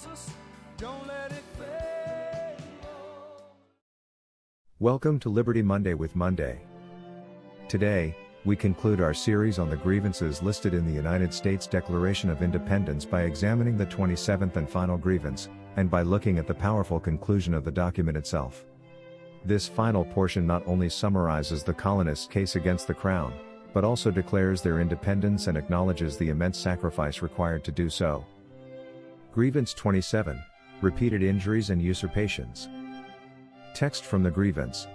calls us, don't let it fade. Welcome to Liberty Monday with Monday. Today, we conclude our series on the grievances listed in the United States Declaration of Independence by examining the 27th and final grievance, and by looking at the powerful conclusion of the document itself. This final portion not only summarizes the colonists' case against the Crown, but also declares their independence and acknowledges the immense sacrifice required to do so. Grievance 27, Repeated Injuries and Usurpations. Text from the grievance.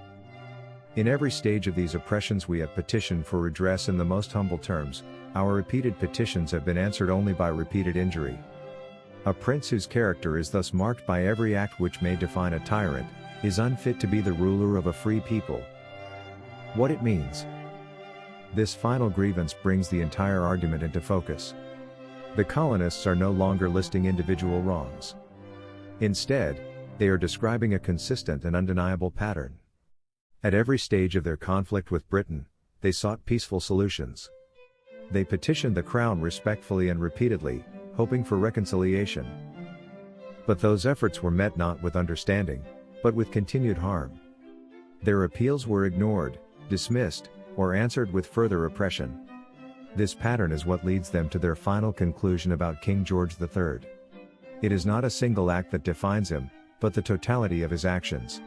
In every stage of these oppressions we have petitioned for redress in the most humble terms. Our repeated petitions have been answered only by repeated injury. A prince whose character is thus marked by every act which may define a tyrant, is unfit to be the ruler of a free people. What it means. This final grievance brings the entire argument into focus. The colonists are no longer listing individual wrongs. Instead, they are describing a consistent and undeniable pattern. At every stage of their conflict with Britain, they sought peaceful solutions. They petitioned the Crown respectfully and repeatedly, hoping for reconciliation. But those efforts were met not with understanding, but with continued harm. Their appeals were ignored, dismissed, or answered with further oppression. This pattern is what leads them to their final conclusion about King George III. It is not a single act that defines him, but the totality of his actions.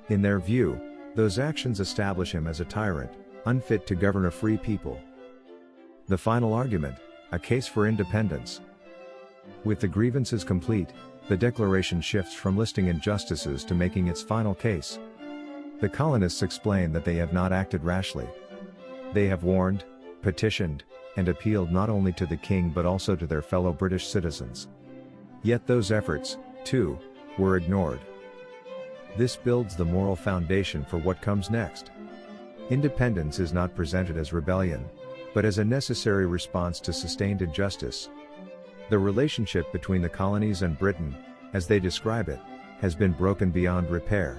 In their view, those actions establish him as a tyrant, unfit to govern a free people. The final argument, a case for independence. With the grievances complete, the declaration shifts from listing injustices to making its final case. The colonists explain that they have not acted rashly. They have warned, petitioned, and appealed not only to the king but also to their fellow British citizens. Yet those efforts, too, were ignored. This builds the moral foundation for what comes next. Independence is not presented as rebellion, but as a necessary response to sustained injustice. The relationship between the colonies and Britain, as they describe it, has been broken beyond repair.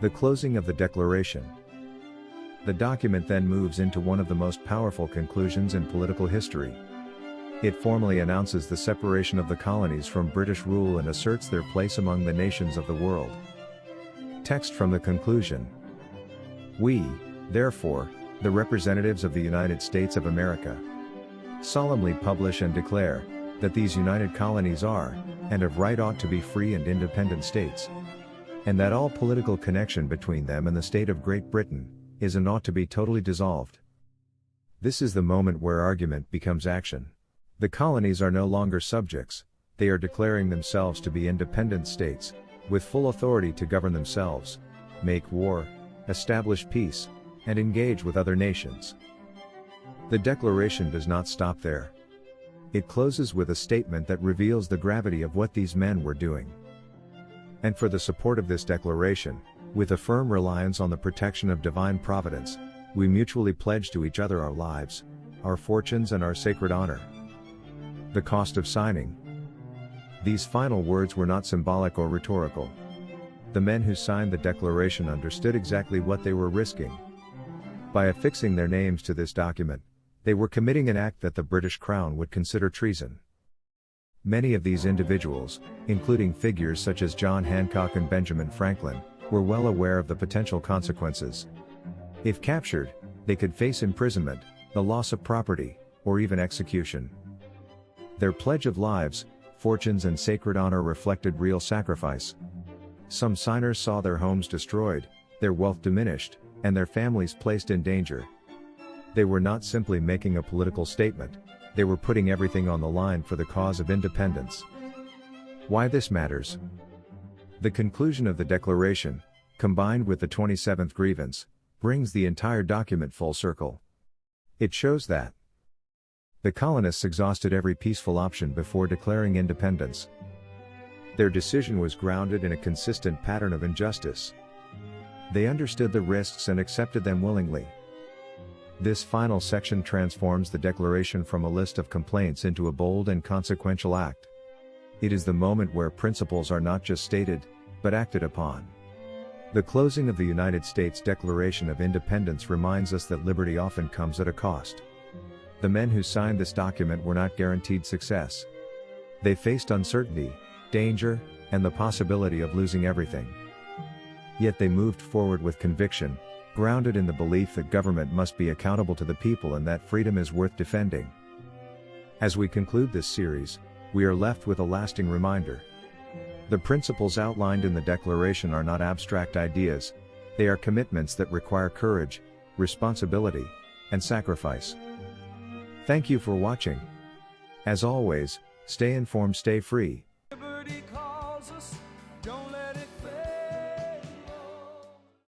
The closing of the declaration. The document then moves into one of the most powerful conclusions in political history. It formally announces the separation of the colonies from British rule and asserts their place among the nations of the world. Text from the conclusion. We, therefore, the representatives of the United States of America, solemnly publish and declare that these united colonies are, and of right ought to be free and independent states, and that all political connection between them and the state of Great Britain is and ought to be totally dissolved. This is the moment where argument becomes action. The colonies are no longer subjects, they are declaring themselves to be independent states, with full authority to govern themselves, make war, establish peace, and engage with other nations. The declaration does not stop there. It closes with a statement that reveals the gravity of what these men were doing. And for the support of this declaration, with a firm reliance on the protection of divine providence, we mutually pledge to each other our lives, our fortunes and our sacred honor. The cost of signing. These final words were not symbolic or rhetorical. The men who signed the declaration understood exactly what they were risking. By affixing their names to this document, they were committing an act that the British Crown would consider treason. Many of these individuals, including figures such as John Hancock and Benjamin Franklin, were well aware of the potential consequences. If captured, they could face imprisonment, the loss of property, or even execution. Their pledge of lives, fortunes and sacred honor reflected real sacrifice. Some signers saw their homes destroyed, their wealth diminished, and their families placed in danger. They were not simply making a political statement, they were putting everything on the line for the cause of independence. Why this matters? The conclusion of the declaration, combined with the 27th grievance, brings the entire document full circle. It shows that the colonists exhausted every peaceful option before declaring independence. Their decision was grounded in a consistent pattern of injustice. They understood the risks and accepted them willingly. This final section transforms the declaration from a list of complaints into a bold and consequential act. It is the moment where principles are not just stated, but acted upon. The closing of the United States Declaration of Independence reminds us that liberty often comes at a cost. The men who signed this document were not guaranteed success. They faced uncertainty, danger, and the possibility of losing everything. Yet they moved forward with conviction, grounded in the belief that government must be accountable to the people and that freedom is worth defending. As we conclude this series, we are left with a lasting reminder. The principles outlined in the Declaration are not abstract ideas, they are commitments that require courage, responsibility, and sacrifice. Thank you for watching. As always, stay informed, stay free.